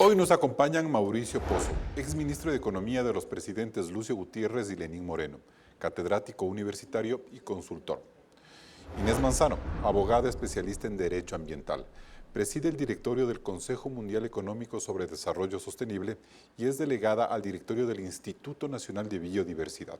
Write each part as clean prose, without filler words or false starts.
Hoy nos acompañan Mauricio Pozo, exministro de Economía de los presidentes Lucio Gutiérrez y Lenín Moreno, catedrático universitario y consultor. Inés Manzano, abogada especialista en Derecho Ambiental, preside el directorio del Consejo Mundial Económico sobre Desarrollo Sostenible y es delegada al directorio del Instituto Nacional de Biodiversidad.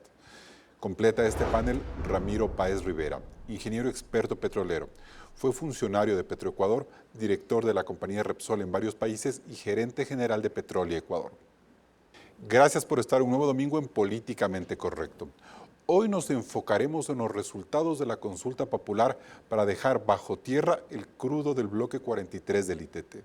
Completa este panel Ramiro Páez Rivera, ingeniero experto petrolero. Fue funcionario de Petroecuador, director de la compañía Repsol en varios países y gerente general de Petrolia Ecuador. Gracias por estar un nuevo domingo en Políticamente Correcto. Hoy nos enfocaremos en los resultados de la consulta popular para dejar bajo tierra el crudo del bloque 43 del ITT.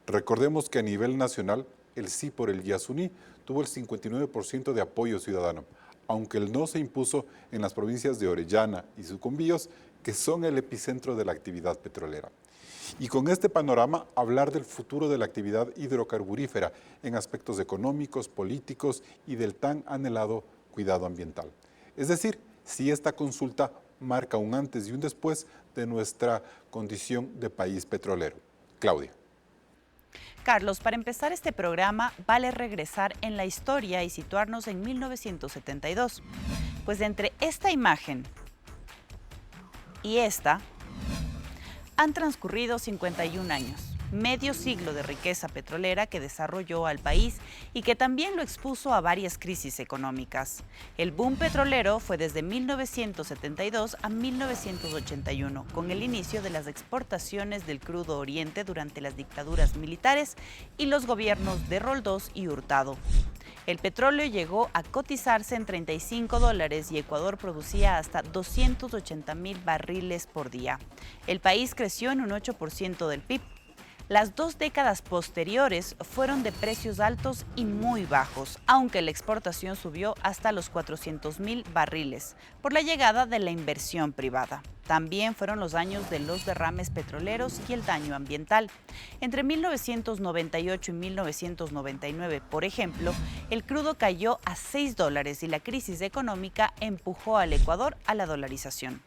Recordemos que a nivel nacional, el sí por el Yasuní tuvo el 59% de apoyo ciudadano, aunque el no se impuso en las provincias de Orellana y Sucumbíos, que son el epicentro de la actividad petrolera. Y con este panorama, hablar del futuro de la actividad hidrocarburífera en aspectos económicos, políticos y del tan anhelado cuidado ambiental. Es decir, si esta consulta marca un antes y un después de nuestra condición de país petrolero. Claudia. Carlos, para empezar este programa, vale regresar en la historia y situarnos en 1972. Pues entre esta imagen y esta han transcurrido 51 años, medio siglo de riqueza petrolera que desarrolló al país y que también lo expuso a varias crisis económicas. El boom petrolero fue desde 1972 a 1981, con el inicio de las exportaciones del crudo oriente durante las dictaduras militares y los gobiernos de Roldós y Hurtado. El petróleo llegó a cotizarse en $35 y Ecuador producía hasta 280,000 barriles por día. El país creció en un 8% del PIB. Las 2 décadas posteriores fueron de precios altos y muy bajos, aunque la exportación subió hasta los 400,000 barriles por la llegada de la inversión privada. También fueron los años de los derrames petroleros y el daño ambiental. Entre 1998 y 1999, por ejemplo, el crudo cayó a $6 y la crisis económica empujó al Ecuador a la dolarización.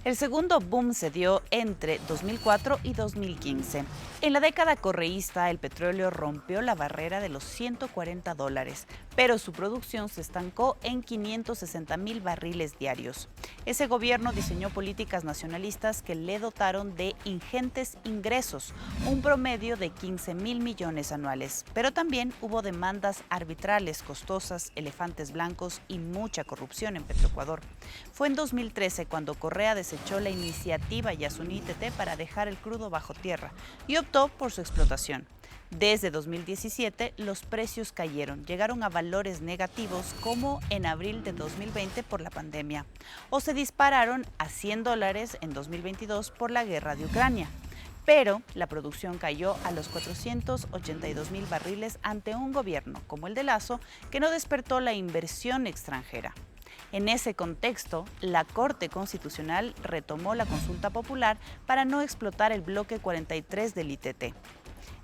El segundo boom se dio entre 2004 y 2015. En la década correísta, el petróleo rompió la barrera de los $140, pero su producción se estancó en 560,000 barriles diarios. Ese gobierno diseñó políticas nacionalistas que le dotaron de ingentes ingresos, un promedio de 15,000 millones anuales, pero también hubo demandas arbitrales costosas, elefantes blancos y mucha corrupción en Petroecuador. Fue en 2013 cuando Correa desechó la iniciativa Yasuní-ITT para dejar el crudo bajo tierra y optó por su explotación. Desde 2017, los precios cayeron, llegaron a valores negativos como en abril de 2020 por la pandemia, o se dispararon a $100 en 2022 por la guerra de Ucrania. Pero la producción cayó a los 482,000 barriles ante un gobierno como el de Lasso que no despertó la inversión extranjera. En ese contexto, la Corte Constitucional retomó la consulta popular para no explotar el bloque 43 del ITT.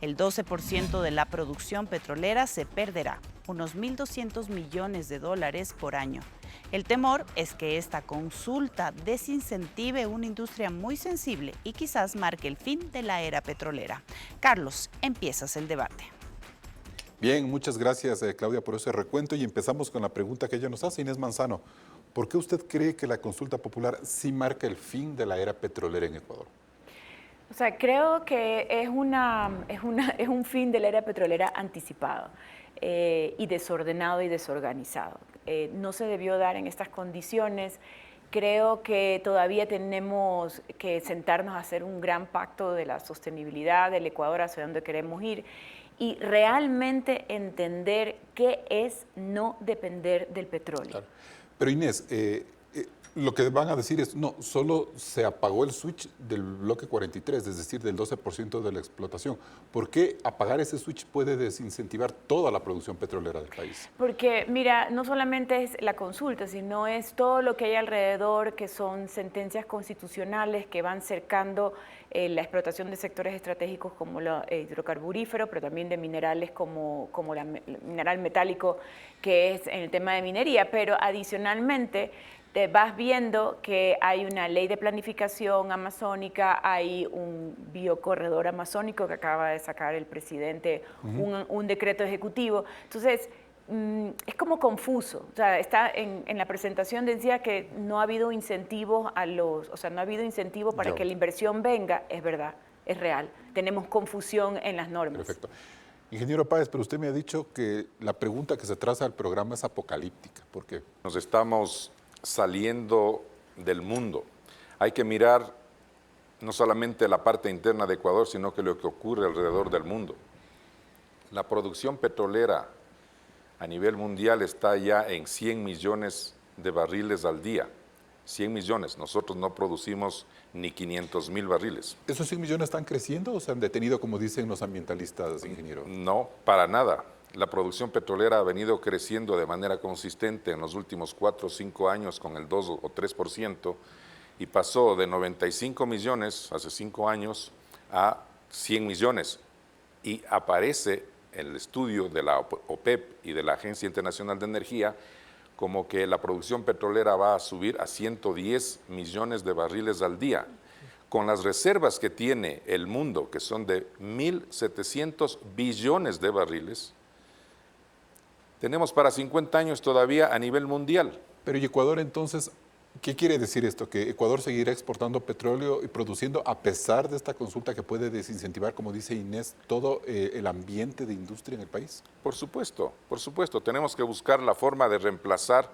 El 12% de la producción petrolera se perderá, unos $1.200 millones por año. El temor es que esta consulta desincentive una industria muy sensible y quizás marque el fin de la era petrolera. Carlos, empiezas el debate. Bien, muchas gracias Claudia por ese recuento y empezamos con la pregunta que ella nos hace, Inés Manzano. ¿Por qué usted cree que la consulta popular sí marca el fin de la era petrolera en Ecuador? O sea, creo que es un fin de la era petrolera anticipado y desordenado y desorganizado. No se debió dar en estas condiciones. Creo que todavía tenemos que sentarnos a hacer un gran pacto de la sostenibilidad del Ecuador hacia dónde queremos ir y realmente entender qué es no depender del petróleo. Claro. Pero Inés, lo que van a decir es, no, solo se apagó el switch del bloque 43, es decir, del 12% de la explotación. ¿Por qué apagar ese switch puede desincentivar toda la producción petrolera del país? Porque, mira, no solamente es la consulta, sino es todo lo que hay alrededor, que son sentencias constitucionales que van cercando la explotación de sectores estratégicos como lo hidrocarburífero, pero también de minerales como el mineral metálico, que es en el tema de minería. Pero adicionalmente, te vas viendo que hay una ley de planificación amazónica, hay un biocorredor amazónico que acaba de sacar el presidente, un decreto ejecutivo. Entonces, es como confuso. O sea, está en la presentación decía que no ha habido incentivos no ha habido incentivo para que la inversión venga. Es verdad, es real. Tenemos confusión en las normas. Perfecto. Ingeniero Páez, pero usted me ha dicho que la pregunta que se traza al programa es apocalíptica. ¿Por qué? Nos estamos saliendo del mundo. Hay que mirar no solamente la parte interna de Ecuador, sino que lo que ocurre alrededor del mundo. La producción petrolera a nivel mundial está ya en 100 millones de barriles al día. 100 millones. Nosotros no producimos ni 500,000 barriles. ¿Esos 100 millones están creciendo o se han detenido, como dicen los ambientalistas, ingeniero? No, para nada. La producción petrolera ha venido creciendo de manera consistente en los últimos 4 o 5 años con el 2 o 3% y pasó de 95 millones hace 5 años a 100 millones. Y aparece en el estudio de la OPEP y de la Agencia Internacional de Energía como que la producción petrolera va a subir a 110 millones de barriles al día. Con las reservas que tiene el mundo, que son de 1.700 billones de barriles, tenemos para 50 años todavía a nivel mundial. Pero ¿y Ecuador entonces, qué quiere decir esto? ¿Que Ecuador seguirá exportando petróleo y produciendo a pesar de esta consulta que puede desincentivar, como dice Inés, todo el ambiente de industria en el país? Por supuesto, por supuesto. Tenemos que buscar la forma de reemplazar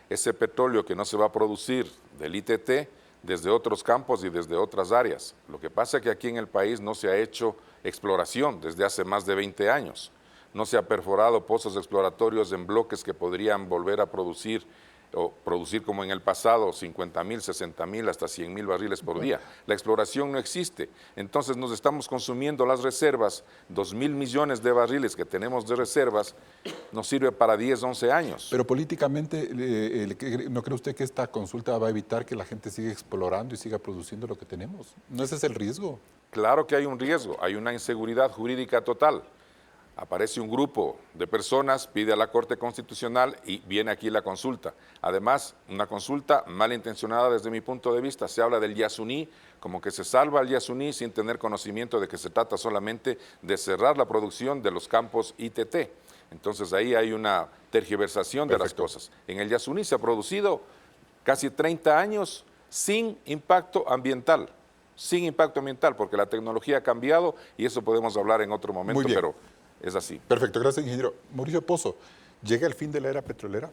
ese petróleo que no se va a producir del ITT desde otros campos y desde otras áreas. Lo que pasa es que aquí en el país no se ha hecho exploración desde hace más de 20 años. No se ha perforado pozos exploratorios en bloques que podrían volver a producir o producir como en el pasado 50,000, 60,000 hasta 100,000 barriles por día. La exploración no existe. Entonces nos estamos consumiendo las reservas, 2,000 millones de barriles que tenemos de reservas, nos sirve para 10, 11 años. Pero políticamente, ¿no cree usted que esta consulta va a evitar que la gente siga explorando y siga produciendo lo que tenemos? ¿No ese es el riesgo? Claro que hay un riesgo, hay una inseguridad jurídica total. Aparece un grupo de personas, pide a la Corte Constitucional y viene aquí la consulta. Además, una consulta malintencionada desde mi punto de vista. Se habla del Yasuní, como que se salva al Yasuní sin tener conocimiento de que se trata solamente de cerrar la producción de los campos ITT. Entonces ahí hay una tergiversación de las cosas. En el Yasuní se ha producido casi 30 años sin impacto ambiental. Sin impacto ambiental, porque la tecnología ha cambiado y eso podemos hablar en otro momento, pero es así. Perfecto, gracias, ingeniero. Mauricio Pozo, ¿llega el fin de la era petrolera?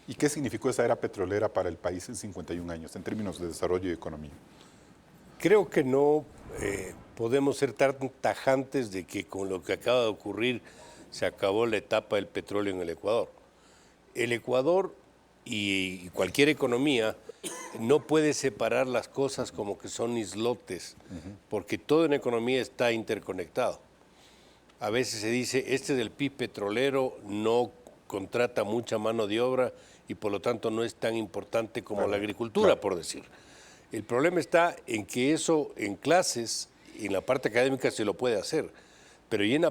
¿Y qué significó esa era petrolera para el país en 51 años, en términos de desarrollo y economía? Creo que no podemos ser tan tajantes de que con lo que acaba de ocurrir se acabó la etapa del petróleo en el Ecuador. El Ecuador y cualquier economía no puede separar las cosas como que son islotes, porque todo en economía está interconectado. A veces se dice, este del PIB petrolero no contrata mucha mano de obra y por lo tanto no es tan importante como la agricultura, por decir. El problema está en que eso en clases, en la parte académica se lo puede hacer, pero y en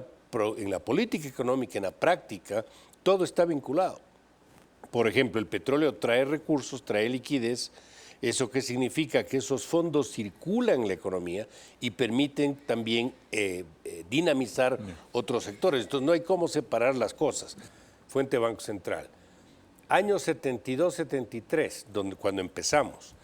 la política económica, en la práctica, todo está vinculado. Por ejemplo, el petróleo trae recursos, trae liquidez. ¿Eso qué significa? Que esos fondos circulan en la economía y permiten también dinamizar otros sectores. Entonces no hay cómo separar las cosas. Fuente Banco Central. Año 72, 73, cuando empezamos.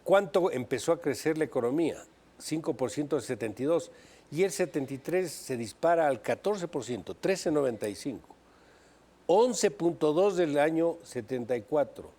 ¿Cuánto empezó a crecer la economía? 5% del 72. Y el 73 se dispara al 14%, 13,95. 11,2 del año 74.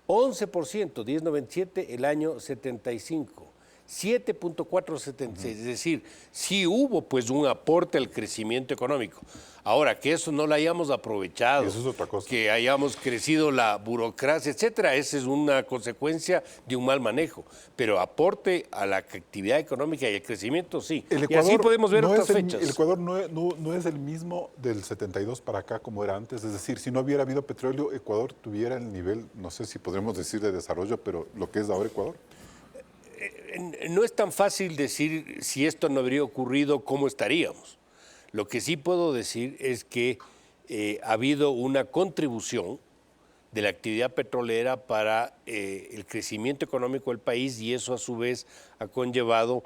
11%, 10,97 el año 75, 7,476, es decir, sí hubo pues un aporte al crecimiento económico. Ahora, que eso no lo hayamos aprovechado, eso es otra cosa. Que hayamos crecido la burocracia, etcétera, esa es una consecuencia de un mal manejo, pero aporte a la actividad económica y el crecimiento, sí. Y así podemos ver otras fechas. El Ecuador no es el mismo del 72 para acá como era antes, es decir, si no hubiera habido petróleo, Ecuador tuviera el nivel, no sé si podríamos decir de desarrollo, pero lo que es ahora Ecuador. No es tan fácil decir si esto no habría ocurrido, cómo estaríamos. Lo que sí puedo decir es que ha habido una contribución de la actividad petrolera para el crecimiento económico del país, y eso a su vez ha conllevado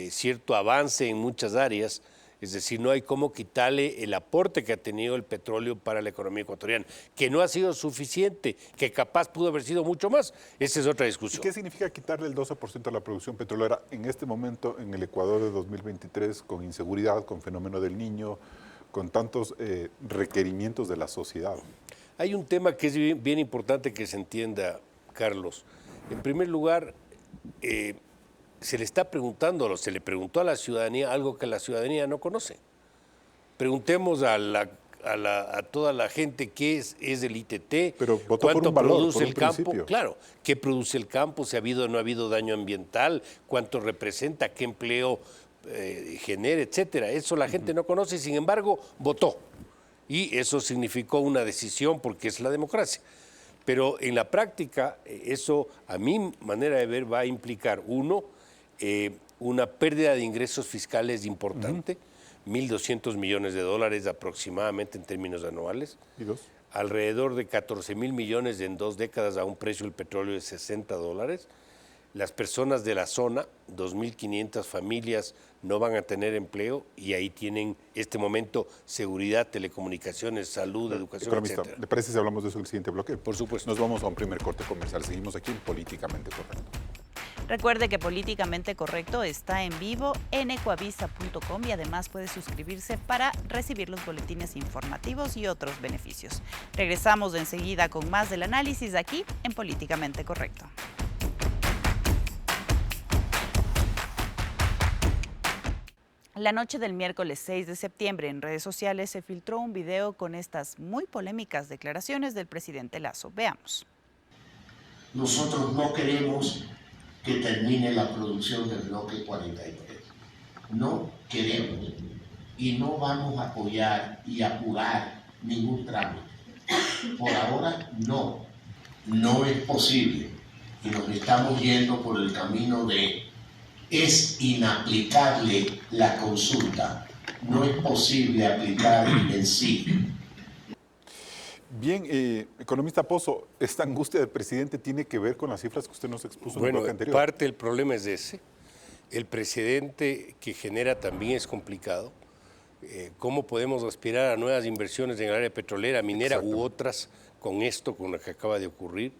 cierto avance en muchas áreas. Es decir, no hay cómo quitarle el aporte que ha tenido el petróleo para la economía ecuatoriana, que no ha sido suficiente, que capaz pudo haber sido mucho más. Esa es otra discusión. ¿Y qué significa quitarle el 12% a la producción petrolera en este momento en el Ecuador de 2023, con inseguridad, con fenómeno del Niño, con tantos requerimientos de la sociedad? Hay un tema que es bien importante que se entienda, Carlos. En primer lugar, se le está preguntando, se le preguntó a la ciudadanía algo que la ciudadanía no conoce. Preguntemos a toda la gente qué es el ITT, pero votó por cuánto un valor, produce por un el campo, principio. claro, qué produce el campo, si ha habido o no ha habido daño ambiental, cuánto representa, qué empleo genera, etcétera. Eso la gente no conoce, sin embargo, votó. Y eso significó una decisión porque es la democracia. Pero en la práctica, eso, a mi manera de ver, va a implicar, uno, una pérdida de ingresos fiscales importante, 1.200 millones de dólares aproximadamente en términos anuales. ¿Y dos? Alrededor de 14.000 millones en 2 décadas a un precio del petróleo de $60. Las personas de la zona, 2.500 familias, no van a tener empleo, y ahí tienen este momento seguridad, telecomunicaciones, salud, educación, Economista, etcétera. ¿le parece si hablamos de eso en el siguiente bloque? Por supuesto. Nos vamos a un primer corte comercial. Seguimos aquí en Políticamente Correcto. Recuerde que Políticamente Correcto está en vivo en ecuavisa.com y además puede suscribirse para recibir los boletines informativos y otros beneficios. Regresamos enseguida con más del análisis aquí en Políticamente Correcto. La noche del miércoles 6 de septiembre en redes sociales se filtró un video con estas muy polémicas declaraciones del presidente Lasso. Veamos. Nosotros no queremos que termine la producción del bloque 43. No queremos. Y no vamos a apoyar y apurar ningún trámite. Por ahora, no. No es posible. Y nos estamos yendo por el camino de es inaplicable la consulta. No es posible aplicar en sí. Bien, economista Pozo, ¿esta angustia del presidente tiene que ver con las cifras que usted nos expuso en el bloque anterior? Parte del problema es ese. El precedente que genera también es complicado. ¿Cómo podemos aspirar a nuevas inversiones en el área petrolera, minera u otras con esto, con lo que acaba de ocurrir?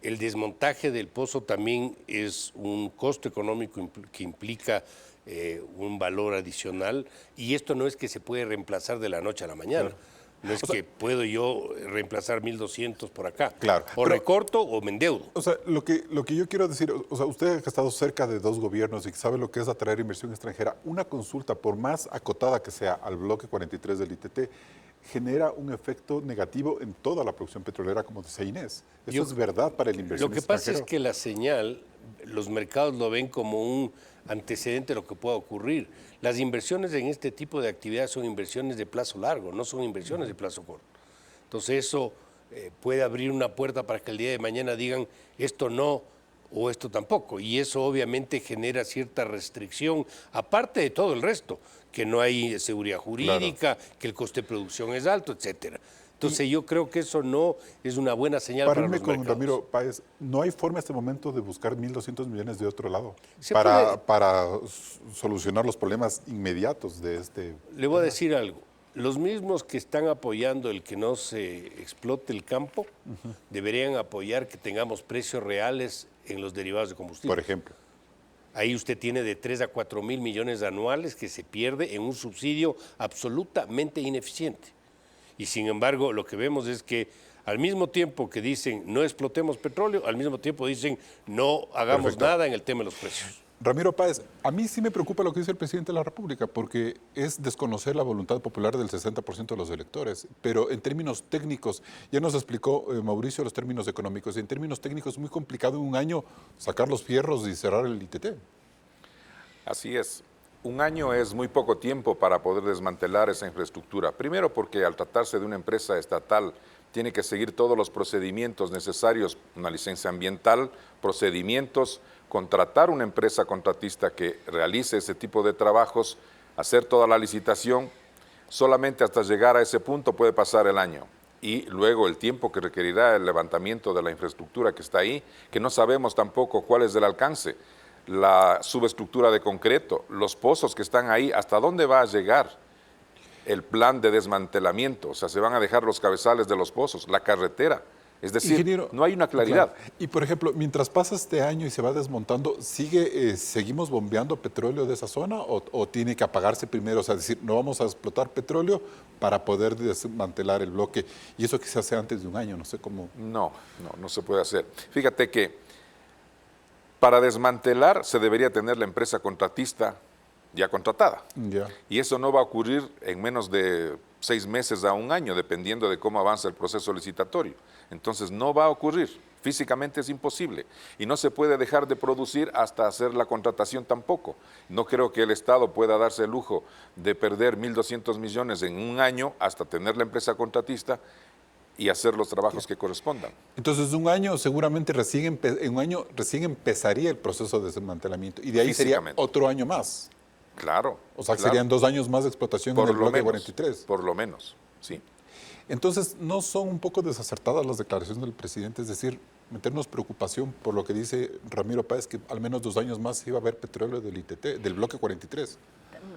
El desmontaje del pozo también es un costo económico que implica un valor adicional, y esto no es que se puede reemplazar de la noche a la mañana. Claro. No es que puedo yo reemplazar 1.200 por acá. Claro. O recorto o me endeudo. O sea, lo que yo quiero decir, o sea, usted ha estado cerca de 2 gobiernos y sabe lo que es atraer inversión extranjera. Una consulta, por más acotada que sea al bloque 43 del ITT, genera un efecto negativo en toda la producción petrolera, como decía Inés. Eso es verdad para el inversionista. Lo que pasa es que la señal, los mercados lo ven como un antecedente de lo que pueda ocurrir. Las inversiones en este tipo de actividades son inversiones de plazo largo, no son inversiones de plazo corto. Entonces eso puede abrir una puerta para que el día de mañana digan esto no o esto tampoco, y eso obviamente genera cierta restricción, aparte de todo el resto, que no hay seguridad jurídica, que el coste de producción es alto, etcétera. Entonces yo creo que eso no es una buena señal para los mercados. Con Ramiro Páez, ¿no hay forma en este momento de buscar 1.200 millones de otro lado para solucionar los problemas inmediatos de este? Le voy a decir algo. Los mismos que están apoyando el que no se explote el campo, deberían apoyar que tengamos precios reales en los derivados de combustible. Por ejemplo. Ahí usted tiene de 3 a 4 mil millones anuales que se pierde en un subsidio absolutamente ineficiente. Y sin embargo, lo que vemos es que al mismo tiempo que dicen no explotemos petróleo, al mismo tiempo dicen no hagamos nada en el tema de los precios. Ramiro Páez, a mí sí me preocupa lo que dice el presidente de la República, porque es desconocer la voluntad popular del 60% de los electores. Pero en términos técnicos, ya nos explicó Mauricio los términos económicos, y en términos técnicos es muy complicado en un año sacar los fierros y cerrar el ITT. Así es. Un año es muy poco tiempo para poder desmantelar esa infraestructura. Primero porque al tratarse de una empresa estatal, tiene que seguir todos los procedimientos necesarios, una licencia ambiental, procedimientos, contratar una empresa contratista que realice ese tipo de trabajos, hacer toda la licitación. Solamente hasta llegar a ese punto puede pasar el año. y luego el tiempo que requerirá el levantamiento de la infraestructura que está ahí, que no sabemos tampoco cuál es el alcance, la subestructura de concreto, los pozos que están ahí, hasta dónde va a llegar el plan de desmantelamiento, o sea, se van a dejar los cabezales de los pozos, la carretera. Es decir, Ingeniero, no hay una claridad. claro. Y por ejemplo, mientras pasa este año y se va desmontando, ¿seguimos bombeando petróleo de esa zona o tiene que apagarse primero? O sea, decir, no vamos a explotar petróleo para poder desmantelar el bloque. Y eso que se hace antes de un año, no sé cómo. No se puede hacer. Fíjate que para desmantelar se debería tener la empresa contratista ya contratada. Ya. Y eso no va a ocurrir en menos de 6 meses a un año, dependiendo de cómo avanza el proceso licitatorio. Entonces no va a ocurrir, físicamente es imposible. Y no se puede dejar de producir hasta hacer la contratación tampoco. No creo que el Estado pueda darse el lujo de perder 1.200 millones en un año hasta tener la empresa contratista y hacer los trabajos que correspondan. Entonces, un año seguramente en un año recién empezaría el proceso de desmantelamiento y de ahí sería otro año más. Claro. O sea, que claro. serían 2 años más de explotación en el bloque 43. Por lo menos, sí. Entonces, ¿no son un poco desacertadas las declaraciones del presidente? Es decir, meternos preocupación por lo que dice Ramiro Páez, que al menos 2 años más iba a haber petróleo del ITT, del bloque 43.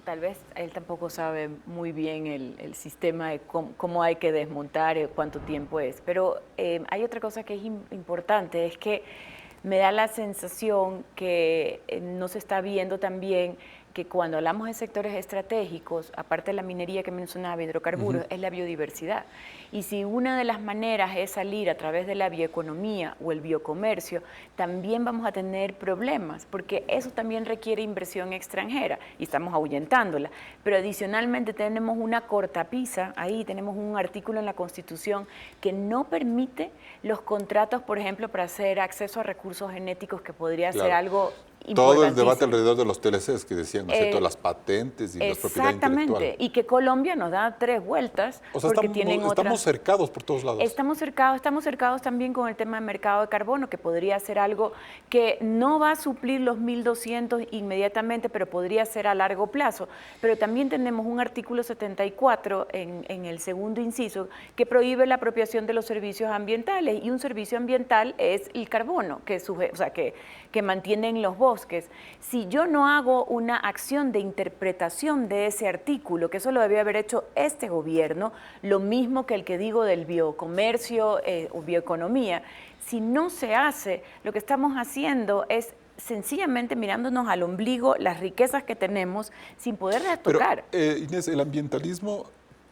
Tal vez él tampoco sabe muy bien el sistema de cómo hay que desmontar, cuánto tiempo es. Pero hay otra cosa que es importante, es que me da la sensación que no se está viendo también que cuando hablamos de sectores estratégicos, aparte de la minería que mencionaba, hidrocarburos, es la biodiversidad. Y si una de las maneras es salir a través de la bioeconomía o el biocomercio, también vamos a tener problemas, porque eso también requiere inversión extranjera y estamos ahuyentándola. Pero adicionalmente tenemos una cortapisa, ahí tenemos un artículo en la Constitución que no permite los contratos, por ejemplo, para hacer acceso a recursos genéticos, que podría ser algo todo el debate alrededor de los TLCs que decían, ¿no es cierto?, las patentes y las propiedades intelectuales. Exactamente, y que Colombia nos da 3 vueltas. O sea, porque estamos cercados por todos lados. Estamos cercados también con el tema del mercado de carbono, que podría ser algo que no va a suplir los 1.200 inmediatamente, pero podría ser a largo plazo. Pero también tenemos un artículo 74 en el segundo inciso que prohíbe la apropiación de los servicios ambientales, y un servicio ambiental es el carbono, que mantienen los bosques. Si yo no hago una acción de interpretación de ese artículo, que eso lo debió haber hecho este gobierno, lo mismo que el que digo del biocomercio o bioeconomía, si no se hace, lo que estamos haciendo es sencillamente mirándonos al ombligo las riquezas que tenemos sin poderlas tocar. Pero, Inés, el ambientalismo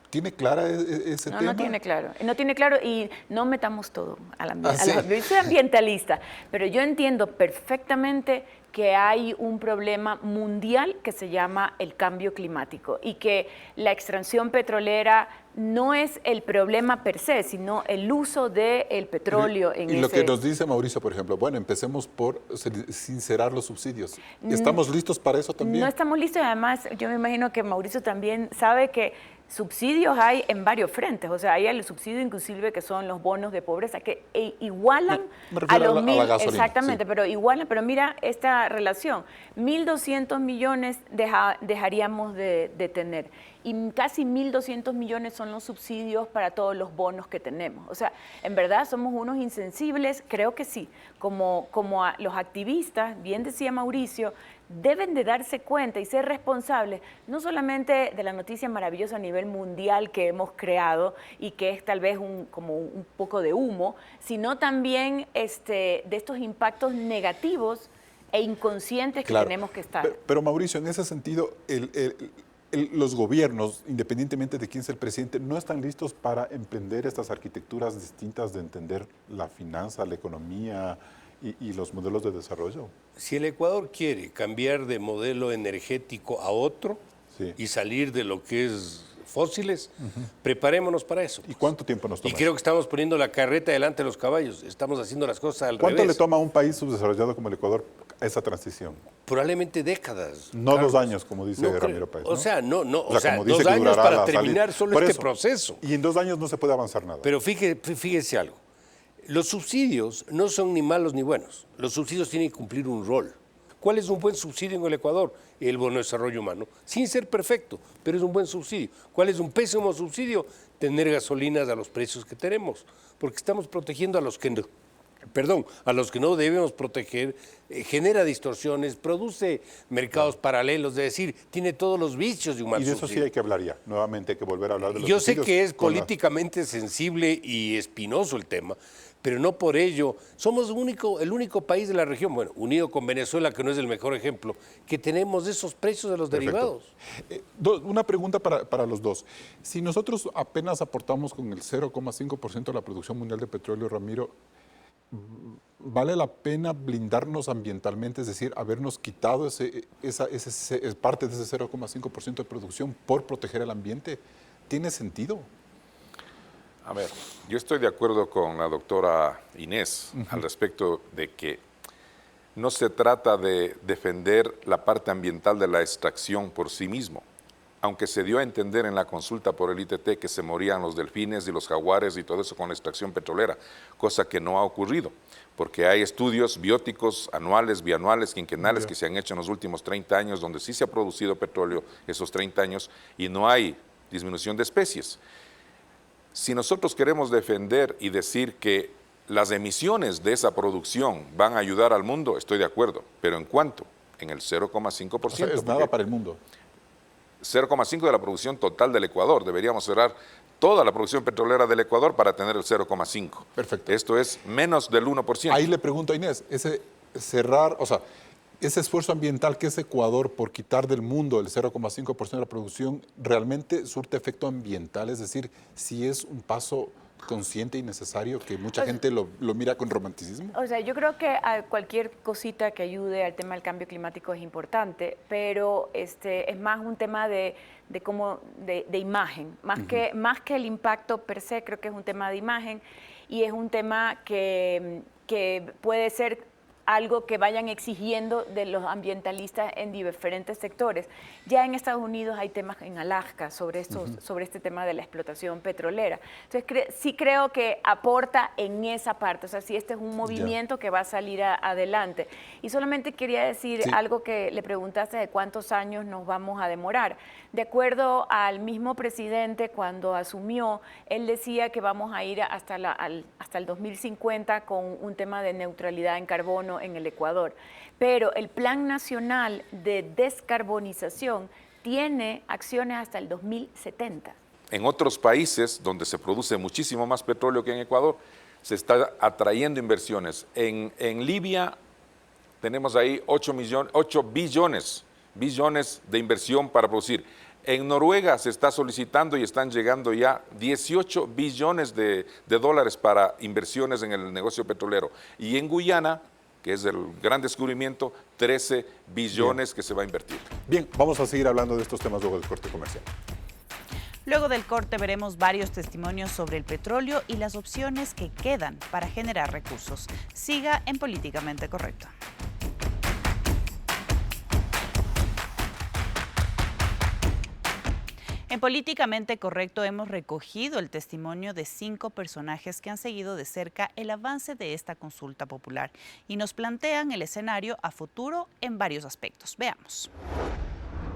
¿tiene clara ese tema? No tiene claro. No tiene claro, y no metamos todo al ambiente. Yo soy ambientalista, pero yo entiendo perfectamente que hay un problema mundial que se llama el cambio climático y que la extracción petrolera no es el problema per se, sino el uso del petróleo en ese... Y lo que nos dice Mauricio, por ejemplo, bueno, empecemos por sincerar los subsidios. ¿Estamos listos para eso también? No estamos listos, y además yo me imagino que Mauricio también sabe que subsidios hay en varios frentes, o sea, hay el subsidio inclusive que son los bonos de pobreza, que igualan a los 1.000, gasolina, exactamente, sí. Pero igualan, pero mira esta relación, 1.200 millones dejaríamos de tener, y casi 1.200 millones son los subsidios para todos los bonos que tenemos. O sea, en verdad somos unos insensibles, creo que sí, como los activistas, bien decía Mauricio, deben de darse cuenta y ser responsables, no solamente de la noticia maravillosa a nivel mundial que hemos creado y que es tal vez como un poco de humo, sino también de estos impactos negativos e inconscientes que tenemos que estar. Pero Mauricio, en ese sentido, los gobiernos, independientemente de quién sea el presidente, no están listos para emprender estas arquitecturas distintas de entender la finanza, la economía y los modelos de desarrollo. Si el Ecuador quiere cambiar de modelo energético a otro y salir de lo que es fósiles, preparémonos para eso. ¿Y cuánto tiempo nos toma? Y creo que estamos poniendo la carreta delante de los caballos, estamos haciendo las cosas al revés. ¿Cuánto le toma a un país subdesarrollado como el Ecuador esa transición? Probablemente décadas. No Carlos. 2 años, como dice Ramiro Páez, ¿no? O sea, no, o sea, 2 años para terminar solo este proceso. Y en 2 años no se puede avanzar nada. Pero fíjese algo. Los subsidios no son ni malos ni buenos. Los subsidios tienen que cumplir un rol. ¿Cuál es un buen subsidio en el Ecuador? El bono de desarrollo humano, sin ser perfecto, pero es un buen subsidio. ¿Cuál es un pésimo subsidio? Tener gasolinas a los precios que tenemos, porque estamos protegiendo a los que no, a los que no debemos proteger, genera distorsiones, produce mercados paralelos, es decir, tiene todos los vicios de un mal Y de eso subsidio. sí hay que hablar ya, nuevamente hay que volver a hablar de los Yo sé subsidios que es con políticamente sensible y espinoso el tema, pero no por ello. Somos el único país de la región, bueno, unido con Venezuela, que no es el mejor ejemplo, que tenemos esos precios de los Perfecto. derivados. Una pregunta para los dos. Si nosotros apenas aportamos con el 0,5% de la producción mundial de petróleo, Ramiro, ¿vale la pena blindarnos ambientalmente, es decir, habernos quitado parte de ese 0,5% de producción por proteger el ambiente? ¿Tiene sentido? A ver, yo estoy de acuerdo con la doctora Inés al respecto de que no se trata de defender la parte ambiental de la extracción por sí mismo, aunque se dio a entender en la consulta por el ITT que se morían los delfines y los jaguares y todo eso con la extracción petrolera, cosa que no ha ocurrido, porque hay estudios bióticos anuales, bianuales, quinquenales que se han hecho en los últimos 30 años, donde sí se ha producido petróleo esos 30 años y no hay disminución de especies. Si nosotros queremos defender y decir que las emisiones de esa producción van a ayudar al mundo, estoy de acuerdo, pero ¿en cuánto? En el 0,5%. O sea, es nada para el mundo. 0,5% de la producción total del Ecuador. Deberíamos cerrar toda la producción petrolera del Ecuador para tener el 0,5%. Perfecto. Esto es menos del 1%. Ahí le pregunto a Inés, ese esfuerzo ambiental que es Ecuador por quitar del mundo el 0,5% de la producción, ¿realmente surte efecto ambiental? Es decir, si es un paso consciente y necesario que mucha gente lo mira con romanticismo. O sea, yo creo que cualquier cosita que ayude al tema del cambio climático es importante, pero es más un tema de imagen, más que el impacto per se, creo que es un tema de imagen y es un tema que puede ser algo que vayan exigiendo de los ambientalistas en diferentes sectores. Ya en Estados Unidos hay temas en Alaska sobre este tema de la explotación petrolera. Entonces, sí creo que aporta en esa parte, o sea, sí este es un movimiento que va a salir adelante. Y solamente quería decir algo que le preguntaste de cuántos años nos vamos a demorar. De acuerdo al mismo presidente, cuando asumió, él decía que vamos a ir hasta el 2050 con un tema de neutralidad en carbono en el Ecuador. Pero el Plan Nacional de Descarbonización tiene acciones hasta el 2070. En otros países donde se produce muchísimo más petróleo que en Ecuador, se está atrayendo inversiones. En Libia tenemos ahí 8 billones de inversión para producir. En Noruega se está solicitando y están llegando ya 18 billones de dólares para inversiones en el negocio petrolero. Y en Guyana, que es el gran descubrimiento, 13 billones que se va a invertir. Bien, vamos a seguir hablando de estos temas luego del corte comercial. Luego del corte veremos varios testimonios sobre el petróleo y las opciones que quedan para generar recursos. Siga en Políticamente Correcto. En Políticamente Correcto hemos recogido el testimonio de 5 personajes que han seguido de cerca el avance de esta consulta popular y nos plantean el escenario a futuro en varios aspectos. Veamos.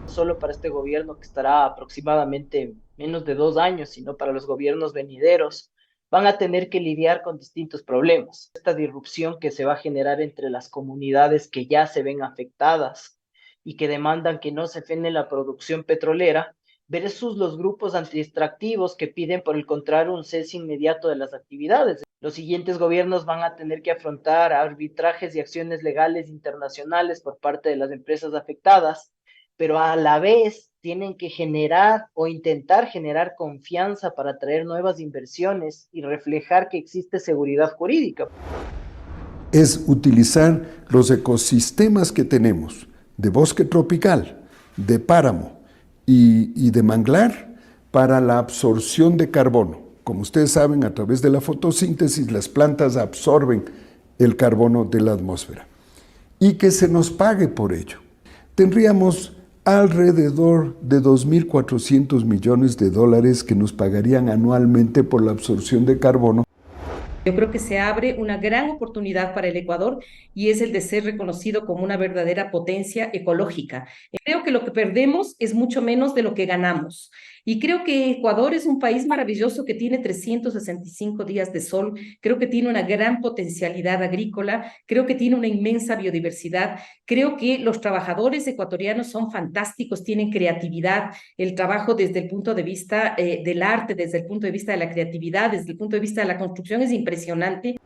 Solo para este gobierno que estará aproximadamente menos de 2 años, sino para los gobiernos venideros, van a tener que lidiar con distintos problemas. Esta disrupción que se va a generar entre las comunidades que ya se ven afectadas y que demandan que no se frene la producción petrolera, versus los grupos antiextractivos que piden, por el contrario, un cese inmediato de las actividades. Los siguientes gobiernos van a tener que afrontar arbitrajes y acciones legales internacionales por parte de las empresas afectadas, pero a la vez tienen que generar o intentar generar confianza para atraer nuevas inversiones y reflejar que existe seguridad jurídica. Es utilizar los ecosistemas que tenemos de bosque tropical, de páramo y de manglar para la absorción de carbono. Como ustedes saben, a través de la fotosíntesis las plantas absorben el carbono de la atmósfera y que se nos pague por ello. Tendríamos alrededor de 2.400 millones de dólares que nos pagarían anualmente por la absorción de carbono. Yo creo que se abre una gran oportunidad para el Ecuador y es el de ser reconocido como una verdadera potencia ecológica. Creo que lo que perdemos es mucho menos de lo que ganamos. Y creo que Ecuador es un país maravilloso que tiene 365 días de sol, creo que tiene una gran potencialidad agrícola, creo que tiene una inmensa biodiversidad, creo que los trabajadores ecuatorianos son fantásticos, tienen creatividad, el trabajo desde el punto de vista del arte, desde el punto de vista de la creatividad, desde el punto de vista de la construcción es impresionante.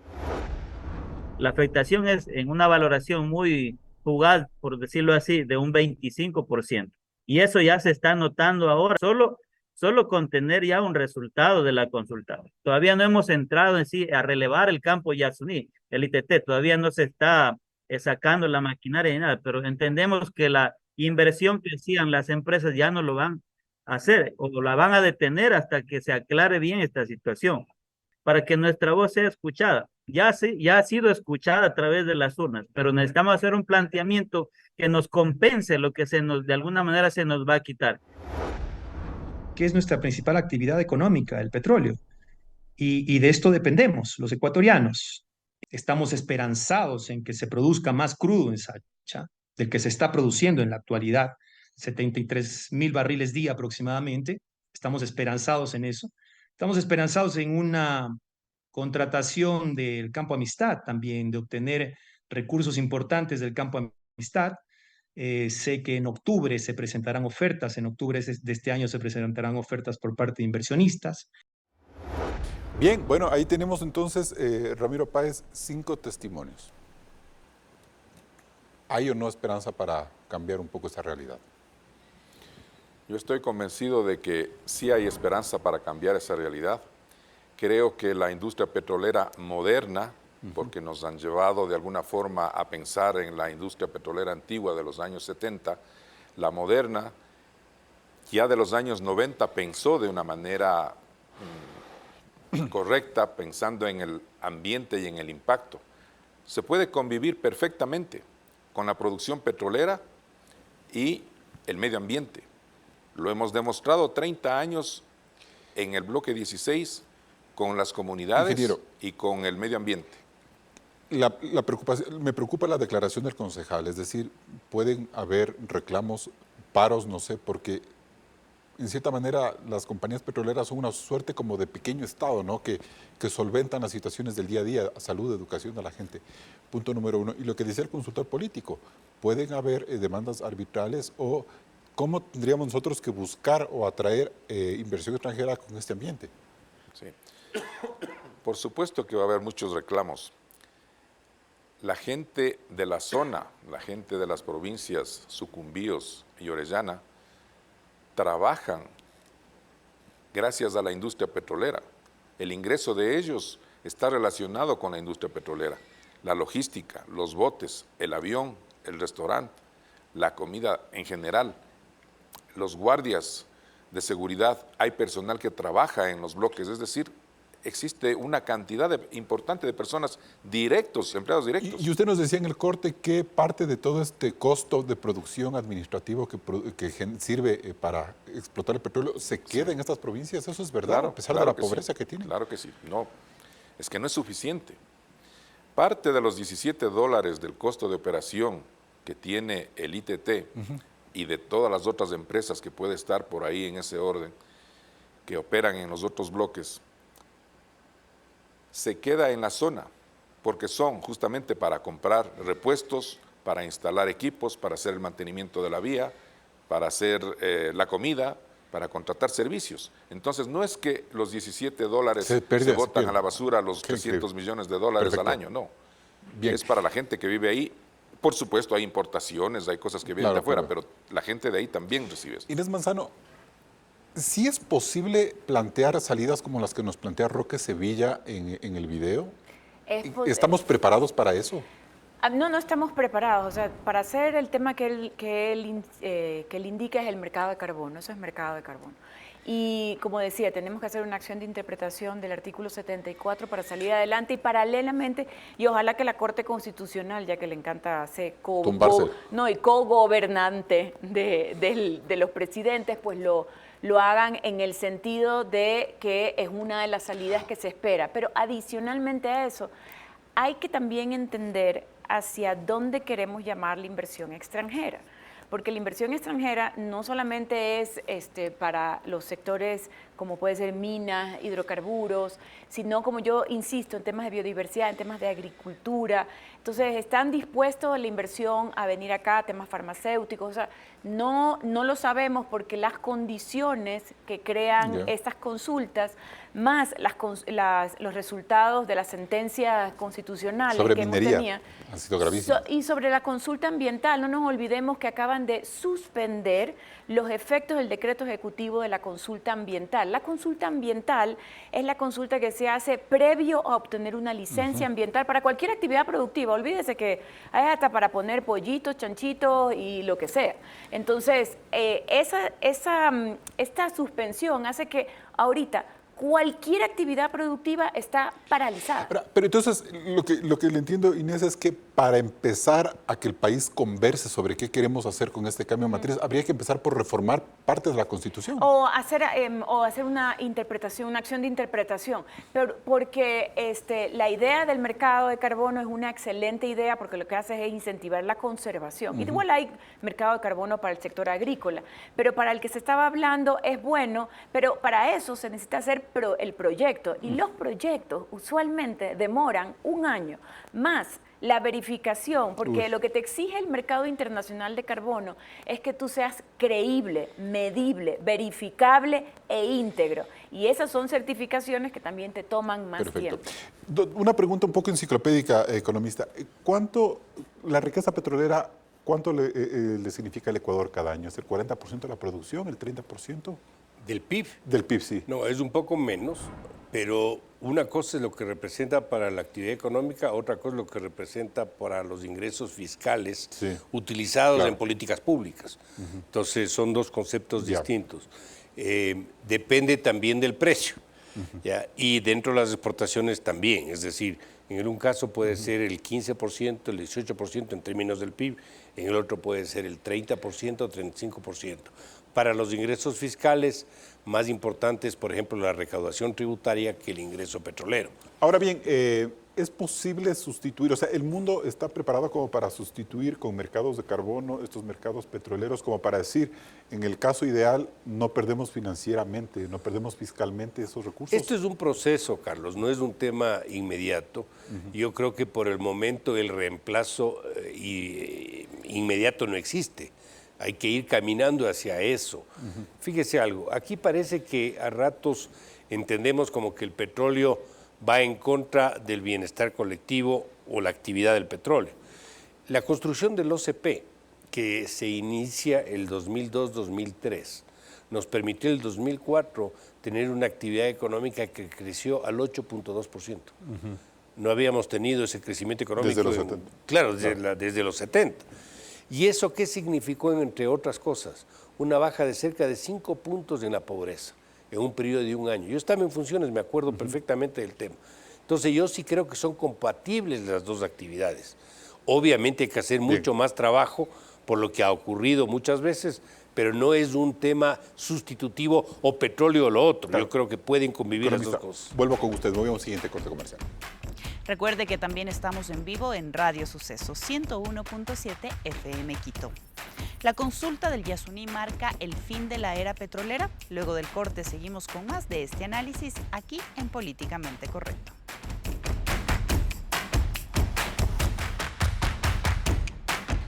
La afectación es en una valoración muy fugaz, por decirlo así, de un 25%. Y eso ya se está notando ahora, solo con tener ya un resultado de la consulta. Todavía no hemos entrado en sí a relevar el campo Yasuní, el ITT, todavía no se está sacando la maquinaria ni nada, pero entendemos que la inversión que hacían las empresas ya no lo van a hacer o la van a detener hasta que se aclare bien esta situación, para que nuestra voz sea escuchada. Ya ha sido escuchada a través de las urnas, pero necesitamos hacer un planteamiento que nos compense lo que de alguna manera se nos va a quitar. Que es nuestra principal actividad económica, el petróleo. Y de esto dependemos, los ecuatorianos. Estamos esperanzados en que se produzca más crudo en Sacha del que se está produciendo en la actualidad, 73.000 barriles día aproximadamente. Estamos esperanzados en eso. Estamos esperanzados en una contratación del Campo Amistad también, de obtener recursos importantes del Campo Amistad. Sé que en octubre se presentarán ofertas, en octubre de este año se presentarán ofertas por parte de inversionistas. Bien, bueno, ahí tenemos entonces, Ramiro Páez, 5 testimonios. ¿Hay o no esperanza para cambiar un poco esta realidad? Yo estoy convencido de que sí hay esperanza para cambiar esa realidad. Creo que la industria petrolera moderna, porque nos han llevado de alguna forma a pensar en la industria petrolera antigua de los años 70, la moderna, ya de los años 90 pensó de una manera correcta, pensando en el ambiente y en el impacto. Se puede convivir perfectamente con la producción petrolera y el medio ambiente. Lo hemos demostrado 30 años en el bloque 16 con las comunidades, ingeniero, y con el medio ambiente. Me preocupa la declaración del concejal, es decir, pueden haber reclamos, paros, no sé, porque en cierta manera las compañías petroleras son una suerte como de pequeño Estado, ¿no? Que solventan las situaciones del día a día, salud, educación de la gente. Punto número 1. Y lo que dice el consultor político, pueden haber demandas arbitrales o cómo tendríamos nosotros que buscar o atraer inversión extranjera con este ambiente. Sí. Por supuesto que va a haber muchos reclamos. La gente de la zona, la gente de las provincias Sucumbíos y Orellana, trabajan gracias a la industria petrolera. El ingreso de ellos está relacionado con la industria petrolera. La logística, los botes, el avión, el restaurante, la comida en general, los guardias de seguridad, hay personal que trabaja en los bloques, es decir, existe una cantidad importante de personas directos, empleados directos. Y usted nos decía en el corte que parte de todo este costo de producción administrativo que sirve para explotar el petróleo se queda en estas provincias. ¿Eso es verdad, a pesar de la pobreza que tienen? Claro que sí. No, es que no es suficiente. Parte de los $17 del costo de operación que tiene el ITT y de todas las otras empresas que puede estar por ahí en ese orden, que operan en los otros bloques, se queda en la zona, porque son justamente para comprar repuestos, para instalar equipos, para hacer el mantenimiento de la vía, para hacer la comida, para contratar servicios. Entonces, no es que los $17 se botan a la basura, los 300 millones de dólares al año, no. Bien. Es para la gente que vive ahí. Por supuesto, hay importaciones, hay cosas que vienen de afuera, pero la gente de ahí también recibe eso. Inés Manzano, ¿sí es posible plantear salidas como las que nos plantea Roque Sevilla en el video? ¿Estamos preparados para eso? No estamos preparados. O sea, para hacer el tema que él indica es el mercado de carbono. Eso es mercado de carbono. Y como decía, tenemos que hacer una acción de interpretación del artículo 74 para salir adelante y paralelamente, y ojalá que la Corte Constitucional, ya que le encanta ser co-gobernante de los presidentes, pues lo lo hagan en el sentido de que es una de las salidas que se espera. Pero adicionalmente a eso, hay que también entender hacia dónde queremos llamar la inversión extranjera. Porque la inversión extranjera no solamente es para los sectores como puede ser minas, hidrocarburos, sino, como yo insisto, en temas de biodiversidad, en temas de agricultura. Entonces, están dispuestos la inversión a venir acá, temas farmacéuticos. O sea, no lo sabemos porque las condiciones que crean estas consultas, más los resultados de las sentencias constitucionales sobre que minería, hemos tenido, ha sido gravísimo. Y sobre la consulta ambiental, no nos olvidemos que acaban de suspender los efectos del decreto ejecutivo de la consulta ambiental. La consulta ambiental es la consulta que se hace previo a obtener una licencia ambiental para cualquier actividad productiva. Olvídese que hay hasta para poner pollitos, chanchitos y lo que sea. Entonces, esta suspensión hace que ahorita cualquier actividad productiva está paralizada. Pero entonces, lo que le entiendo, Inés, es que para empezar a que el país converse sobre qué queremos hacer con este cambio de matriz, habría que empezar por reformar partes de la Constitución. O hacer una interpretación, una acción de interpretación. Pero porque la idea del mercado de carbono es una excelente idea porque lo que hace es incentivar la conservación. Igual hay mercado de carbono para el sector agrícola, pero para el que se estaba hablando es bueno, pero para eso se necesita hacer el proyecto. Y los proyectos usualmente demoran un año más la verificación, porque lo que te exige el mercado internacional de carbono es que tú seas creíble, medible, verificable e íntegro. Y esas son certificaciones que también te toman más tiempo. Una pregunta un poco enciclopédica, economista. ¿Cuánto la riqueza petrolera, cuánto le significa al Ecuador cada año? ¿Es el 40% de la producción, el 30%? ¿Del PIB? Del PIB, sí. No, es un poco menos, pero una cosa es lo que representa para la actividad económica, otra cosa es lo que representa para los ingresos fiscales utilizados en políticas públicas. Entonces, son dos conceptos distintos. Depende también del precio. ¿Ya? Y dentro de las exportaciones también, es decir, en un caso puede ser el 15%, el 18% en términos del PIB, en el otro puede ser el 30% o 35%. Para los ingresos fiscales, más importante es, por ejemplo, la recaudación tributaria que el ingreso petrolero. Ahora bien, ¿es posible sustituir? O sea, ¿el mundo está preparado como para sustituir con mercados de carbono estos mercados petroleros, como para decir, en el caso ideal, no perdemos financieramente, no perdemos fiscalmente esos recursos? Esto es un proceso, Carlos, no es un tema inmediato. Yo creo que por el momento el reemplazo inmediato no existe. Hay que ir caminando hacia eso. Fíjese algo, aquí parece que a ratos entendemos como que el petróleo va en contra del bienestar colectivo o la actividad del petróleo. La construcción del OCP, que se inicia el 2002-2003, nos permitió el 2004 tener una actividad económica que creció al 8.2%. No habíamos tenido ese crecimiento económico. Desde los 70. Claro, desde los 70. ¿Y eso qué significó, entre otras cosas? Una baja de cerca de 5 puntos en la pobreza en un periodo de un año. Yo estaba en funciones, me acuerdo perfectamente del tema. Entonces yo sí creo que son compatibles las dos actividades. Obviamente hay que hacer mucho más trabajo por lo que ha ocurrido muchas veces, pero no es un tema sustitutivo o petróleo o lo otro. Claro. Yo creo que pueden convivir las dos cosas. Vuelvo con usted, me voy a un siguiente corte comercial. Recuerde que también estamos en vivo en Radio Sucesos 101.7 FM Quito. La consulta del Yasuní marca el fin de la era petrolera. Luego del corte seguimos con más de este análisis aquí en Políticamente Correcto.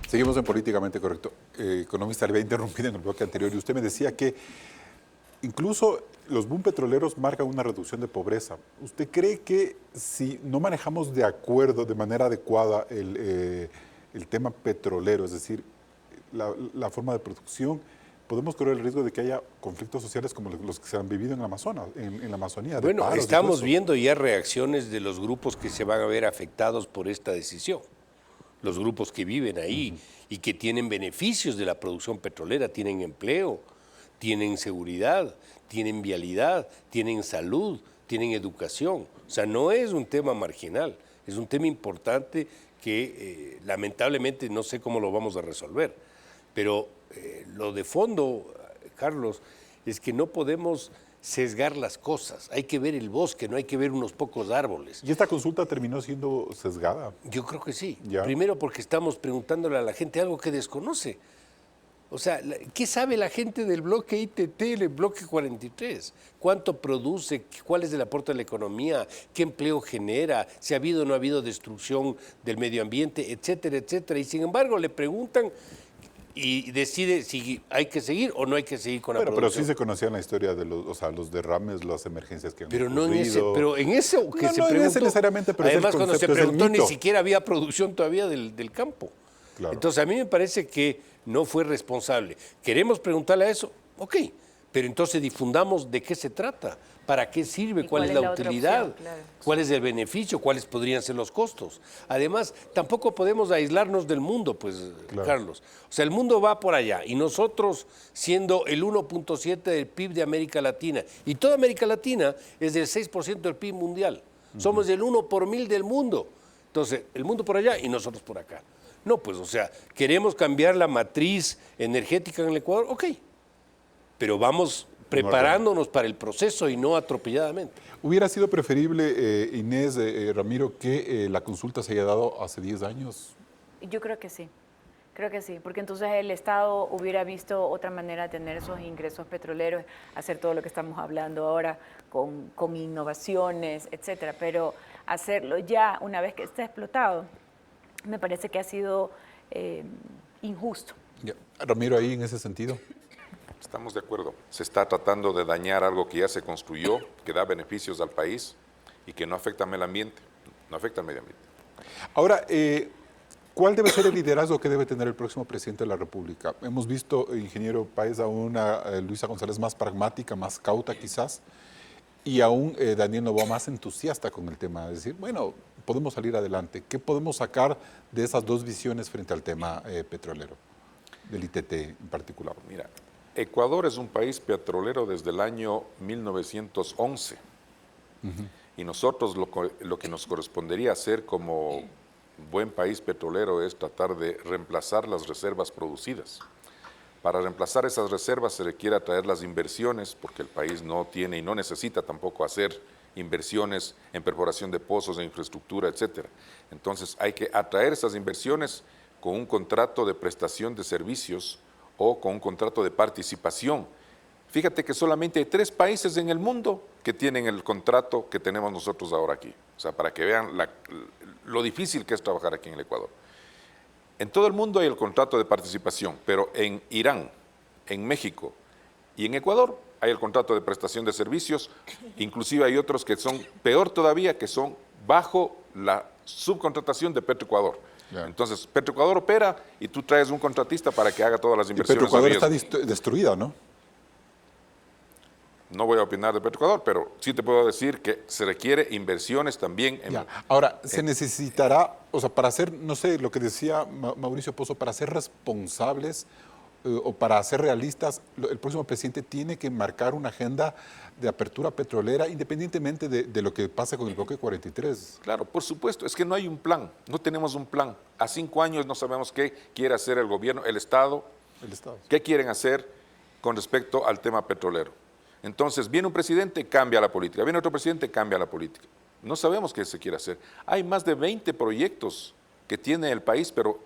Seguimos en Políticamente Correcto. Economista, le había interrumpido en el bloque anterior y usted me decía que incluso los boom petroleros marcan una reducción de pobreza. ¿Usted cree que si no manejamos de acuerdo, de manera adecuada el tema petrolero, es decir, la forma de producción, podemos correr el riesgo de que haya conflictos sociales como los que se han vivido en la Amazonas, en la Amazonía? Bueno, estamos viendo ya reacciones de los grupos que se van a ver afectados por esta decisión. Los grupos que viven ahí y que tienen beneficios de la producción petrolera, tienen empleo, tienen seguridad, tienen vialidad, tienen salud, tienen educación. O sea, no es un tema marginal, es un tema importante que lamentablemente no sé cómo lo vamos a resolver. Pero lo de fondo, Carlos, es que no podemos sesgar las cosas. Hay que ver el bosque, no hay que ver unos pocos árboles. ¿Y esta consulta terminó siendo sesgada? Yo creo que sí. Ya. Primero porque estamos preguntándole a la gente algo que desconoce. O sea, ¿qué sabe la gente del bloque ITT, el bloque 43? ¿Cuánto produce? ¿Cuál es el aporte a la economía? ¿Qué empleo genera? ¿Si ha habido o no ha habido destrucción del medio ambiente? Etcétera, etcétera. Y sin embargo le preguntan y decide si hay que seguir o no hay que seguir con la Pero producción. sí se conocían la historia de los derrames, las emergencias que han Pero no ocurrido. en eso que No, se no en preguntó. ese necesariamente, pero es el además, cuando se concepto, es el preguntó ni mito. siquiera había producción todavía del campo. Claro. Entonces, a mí me parece que no fue responsable. ¿Queremos preguntarle a eso? Ok, pero entonces difundamos de qué se trata, para qué sirve, cuál es la otra utilidad, opción? Claro. cuál es el beneficio, cuáles podrían ser los costos. Además, tampoco podemos aislarnos del mundo, pues, Claro. Carlos. O sea, el mundo va por allá y nosotros, siendo el 1.7 del PIB de América Latina, y toda América Latina es del 6% del PIB mundial. Somos el 1 por 1000 del mundo. Entonces, el mundo por allá y nosotros por acá. No, pues, o sea, queremos cambiar la matriz energética en el Ecuador, ok, pero vamos preparándonos para el proceso y no atropelladamente. ¿Hubiera sido preferible, Inés, Ramiro, que la consulta se haya dado hace 10 años? Yo creo que sí. Creo que sí, porque entonces el Estado hubiera visto otra manera de tener esos ingresos petroleros, hacer todo lo que estamos hablando ahora con innovaciones, etcétera. Pero hacerlo ya una vez que está explotado, me parece que ha sido injusto. Ya. Ramiro, ahí en ese sentido. Estamos de acuerdo. Se está tratando de dañar algo que ya se construyó, que da beneficios al país y que no afecta al medio ambiente. No afecta al medio ambiente. Ahora, ¿cuál debe ser el liderazgo que debe tener el próximo presidente de la República? Hemos visto, ingeniero Páez, a una Luisa González más pragmática, más cauta quizás, y a un Daniel Noboa más entusiasta con el tema. Es decir, bueno, podemos salir adelante. ¿Qué podemos sacar de esas dos visiones frente al tema petrolero, del ITT en particular? Mira, Ecuador es un país petrolero desde el año 1911. Y nosotros lo que nos correspondería hacer como buen país petrolero es tratar de reemplazar las reservas producidas. Para reemplazar esas reservas se requiere atraer las inversiones, porque el país no tiene y no necesita tampoco hacer inversiones en perforación de pozos, en infraestructura, etcétera. Entonces hay que atraer esas inversiones con un contrato de prestación de servicios o con un contrato de participación. Fíjate que solamente hay 3 países en el mundo que tienen el contrato que tenemos nosotros ahora aquí. O sea, para que vean lo difícil que es trabajar aquí en el Ecuador. En todo el mundo hay el contrato de participación, pero en Irán, en México y en Ecuador hay el contrato de prestación de servicios. Inclusive hay otros que son peor todavía, que son bajo la subcontratación de Petroecuador. Claro. Entonces, Petroecuador opera y tú traes un contratista para que haga todas las Y inversiones. Petroecuador está destruida, ¿no? No voy a opinar de Petroecuador, pero sí te puedo decir que se requiere inversiones también. Ya. Ahora, se necesitará, o sea, para ser, no sé, lo que decía Mauricio Pozo, para ser responsables o para ser realistas, el próximo presidente tiene que marcar una agenda de apertura petrolera independientemente de lo que pase con el bloque 43. Claro, por supuesto, es que no hay un plan, no tenemos un plan. A 5 años no sabemos qué quiere hacer el gobierno, el Estado, qué quieren hacer con respecto al tema petrolero. Entonces, viene un presidente, cambia la política, viene otro presidente, cambia la política. No sabemos qué se quiere hacer. Hay más de 20 proyectos que tiene el país, pero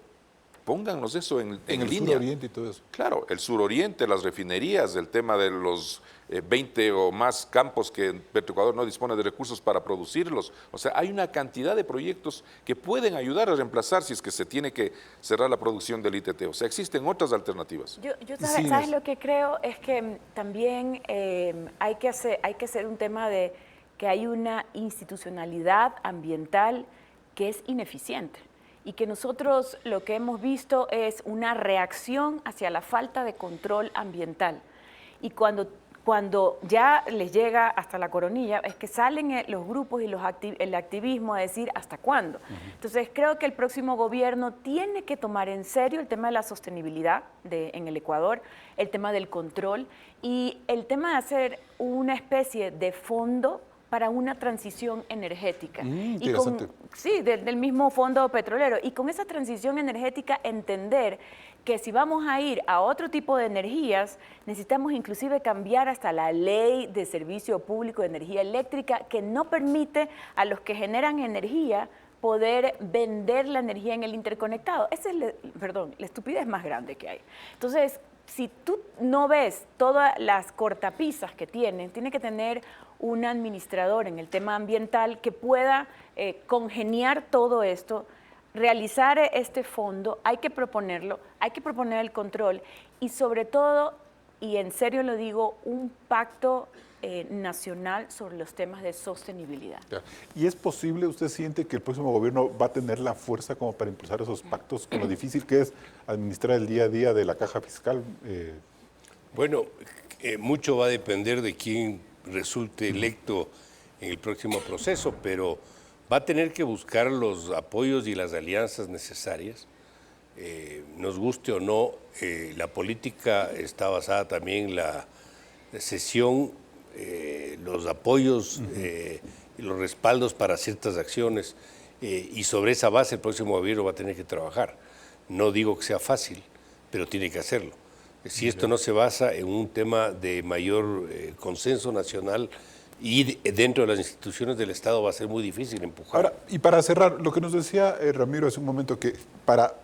póngannos eso en el línea. suroriente y todo eso. Claro, el suroriente, las refinerías, el tema de los 20 o más campos que Petroecuador no dispone de recursos para producirlos. O sea, hay una cantidad de proyectos que pueden ayudar a reemplazar si es que se tiene que cerrar la producción del ITT. O sea, existen otras alternativas. Yo ¿sabes lo que creo? Es que también hay que hacer un tema de que hay una institucionalidad ambiental que es ineficiente. Y que nosotros lo que hemos visto es una reacción hacia la falta de control ambiental. Y cuando ya les llega hasta la coronilla, es que salen los grupos y el activismo a decir ¿hasta cuándo? Entonces creo que el próximo gobierno tiene que tomar en serio el tema de la sostenibilidad en el Ecuador, el tema del control y el tema de hacer una especie de fondo para una transición energética. Interesante. Sí, del mismo fondo petrolero. Y con esa transición energética entender que si vamos a ir a otro tipo de energías, necesitamos inclusive cambiar hasta la ley de servicio público de energía eléctrica, que no permite a los que generan energía poder vender la energía en el interconectado. Esa es, la estupidez más grande que hay. Entonces, si tú no ves todas las cortapisas que tiene que tener un administrador en el tema ambiental que pueda congeniar todo esto, realizar este fondo, hay que proponerlo, hay que proponer el control y sobre todo, y en serio lo digo, un pacto nacional sobre los temas de sostenibilidad. ¿Y es posible, usted siente que el próximo gobierno va a tener la fuerza como para impulsar esos pactos con lo difícil que es administrar el día a día de la caja fiscal? Bueno, mucho va a depender de quién resulte electo en el próximo proceso, pero va a tener que buscar los apoyos y las alianzas necesarias. Nos guste o no, la política está basada también en la cesión, los apoyos y los respaldos para ciertas acciones, y sobre esa base el próximo gobierno va a tener que trabajar. No digo que sea fácil, pero tiene que hacerlo. Si esto no se basa en un tema de mayor consenso nacional y dentro de las instituciones del Estado, va a ser muy difícil empujar. Ahora, y para cerrar, lo que nos decía Ramiro hace un momento, que para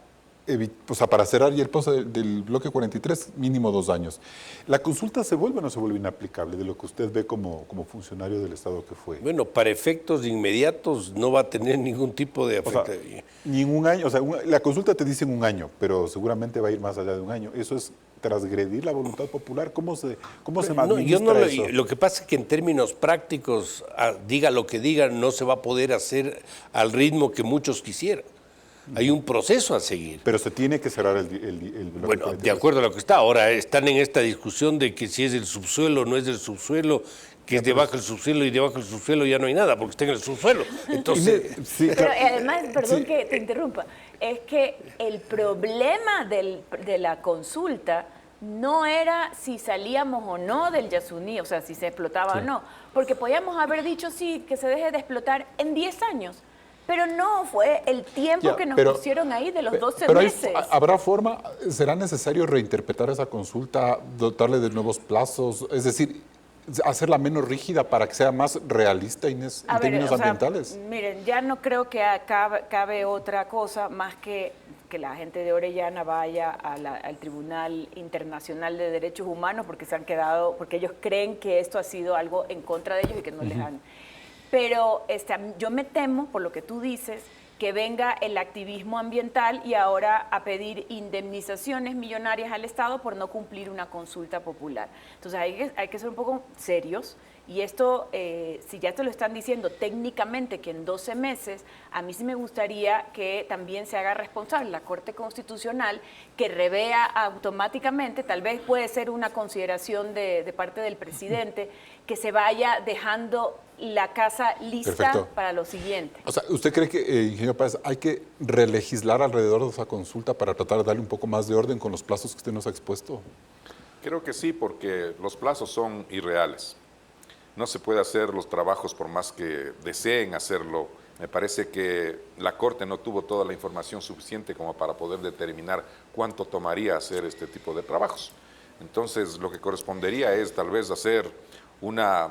cerrar ya el paso del bloque 43, mínimo 2 años. ¿La consulta se vuelve o no se vuelve inaplicable de lo que usted ve como funcionario del Estado que fue? Bueno, para efectos inmediatos no va a tener ningún tipo de afectación. Ni en un año, la consulta te dice en 1 año, pero seguramente va a ir más allá de 1 año. Eso es transgredir la voluntad popular. ¿Cómo se administra eso? Lo que pasa es que en términos prácticos, diga lo que diga, no se va a poder hacer al ritmo que muchos quisieran. Hay un proceso a seguir. Pero se tiene que cerrar el bloque. Bueno, de acuerdo a lo que está. Ahora están en esta discusión de que si es del subsuelo o no es del subsuelo, que es debajo del subsuelo, y debajo del subsuelo ya no hay nada porque está en el subsuelo. Entonces, pero además, perdón que te interrumpa, es que el problema de la consulta no era si salíamos o no del Yasuní, o sea, si se explotaba o no, porque podíamos haber dicho sí, que se deje de explotar en 10 años. Pero no, fue el tiempo que nos pusieron ahí de los 12 meses. ¿Habrá forma? ¿Será necesario reinterpretar esa consulta, dotarle de nuevos plazos? Es decir, hacerla menos rígida para que sea más realista, Inés, en términos ambientales. Miren, ya no creo que cabe otra cosa más que la gente de Orellana vaya al Tribunal Internacional de Derechos Humanos porque se han quedado, porque ellos creen que esto ha sido algo en contra de ellos y que no les han... Pero yo me temo, por lo que tú dices, que venga el activismo ambiental y ahora a pedir indemnizaciones millonarias al Estado por no cumplir una consulta popular. Entonces hay que ser un poco serios. Y esto, si ya te lo están diciendo técnicamente que en 12 meses, a mí sí me gustaría que también se haga responsable la Corte Constitucional, que revea automáticamente, tal vez puede ser una consideración de parte del presidente, que se vaya dejando la casa lista para lo siguiente. O sea, ¿usted cree que, ingeniero Páez, hay que relegislar alrededor de esa consulta para tratar de darle un poco más de orden con los plazos que usted nos ha expuesto? Creo que sí, porque los plazos son irreales. No se puede hacer los trabajos por más que deseen hacerlo. Me parece que la Corte no tuvo toda la información suficiente como para poder determinar cuánto tomaría hacer este tipo de trabajos. Entonces, lo que correspondería es tal vez hacer una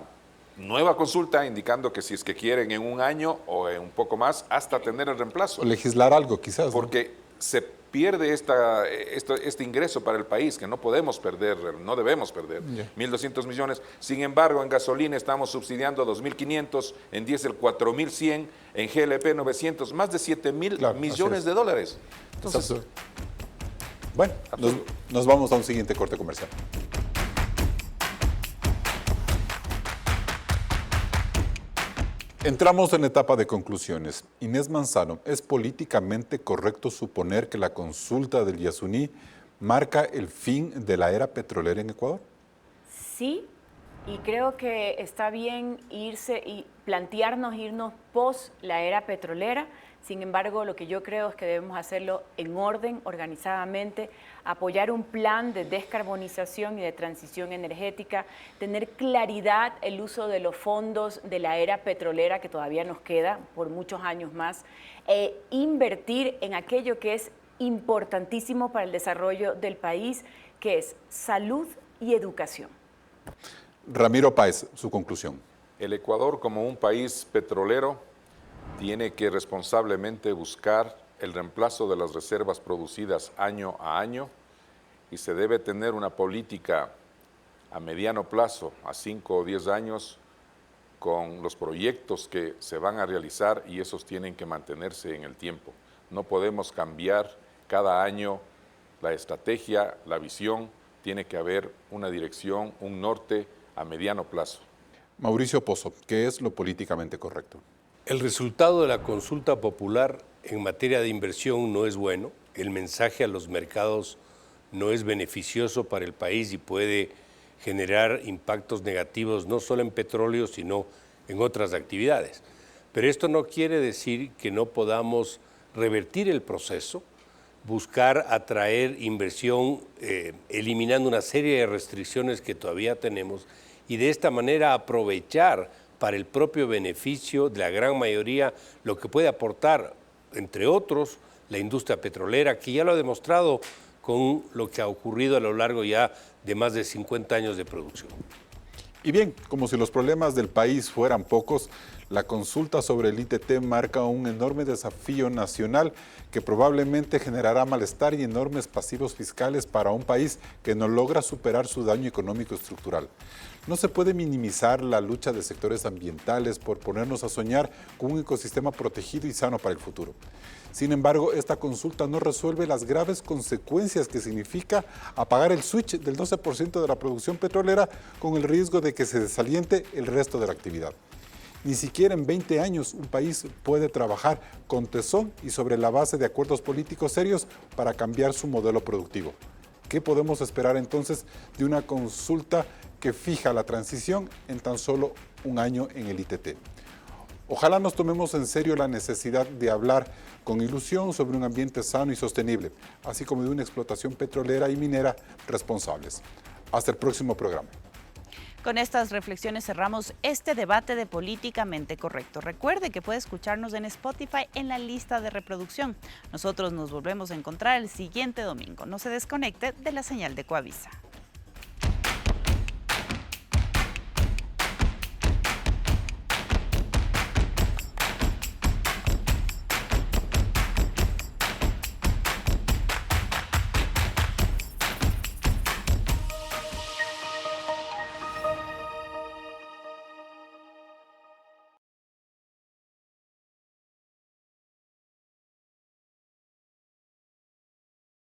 nueva consulta indicando que si es que quieren en 1 año o en un poco más, hasta tener el reemplazo. O legislar algo, quizás. Porque se pierde este ingreso para el país, que no podemos perder, no debemos perder, 1.200 millones. Sin embargo, en gasolina estamos subsidiando 2.500, en diésel 4.100, en GLP 900, más de 7.000 millones de dólares. Entonces, bueno, nos vamos a un siguiente corte comercial. Entramos en etapa de conclusiones. Inés Manzano, ¿es políticamente correcto suponer que la consulta del Yasuní marca el fin de la era petrolera en Ecuador? Sí, y creo que está bien irse y irnos post la era petrolera. Sin embargo, lo que yo creo es que debemos hacerlo en orden, organizadamente, apoyar un plan de descarbonización y de transición energética, tener claridad el uso de los fondos de la era petrolera que todavía nos queda por muchos años más, invertir en aquello que es importantísimo para el desarrollo del país, que es salud y educación. Ramiro Páez, su conclusión. El Ecuador, como un país petrolero, tiene que responsablemente buscar el reemplazo de las reservas producidas año a año y se debe tener una política a mediano plazo, a 5 o 10 años, con los proyectos que se van a realizar y esos tienen que mantenerse en el tiempo. No podemos cambiar cada año la estrategia, la visión, tiene que haber una dirección, un norte a mediano plazo. Mauricio Pozo, ¿qué es lo políticamente correcto? El resultado de la consulta popular en materia de inversión no es bueno, el mensaje a los mercados no es beneficioso para el país y puede generar impactos negativos no solo en petróleo, sino en otras actividades. Pero esto no quiere decir que no podamos revertir el proceso, buscar atraer inversión eliminando una serie de restricciones que todavía tenemos y de esta manera aprovechar para el propio beneficio de la gran mayoría lo que puede aportar, entre otros, la industria petrolera, que ya lo ha demostrado con lo que ha ocurrido a lo largo ya de más de 50 años de producción. Y bien, como si los problemas del país fueran pocos, la consulta sobre el ITT marca un enorme desafío nacional que probablemente generará malestar y enormes pasivos fiscales para un país que no logra superar su daño económico estructural. No se puede minimizar la lucha de sectores ambientales por ponernos a soñar con un ecosistema protegido y sano para el futuro. Sin embargo, esta consulta no resuelve las graves consecuencias que significa apagar el switch del 12% de la producción petrolera con el riesgo de que se desaliente el resto de la actividad. Ni siquiera en 20 años un país puede trabajar con tesón y sobre la base de acuerdos políticos serios para cambiar su modelo productivo. ¿Qué podemos esperar entonces de una consulta que fija la transición en tan solo un año en el ITT? Ojalá nos tomemos en serio la necesidad de hablar con ilusión sobre un ambiente sano y sostenible, así como de una explotación petrolera y minera responsables. Hasta el próximo programa. Con estas reflexiones cerramos este debate de Políticamente Correcto. Recuerde que puede escucharnos en Spotify en la lista de reproducción. Nosotros nos volvemos a encontrar el siguiente domingo. No se desconecte de la señal de Coavisa.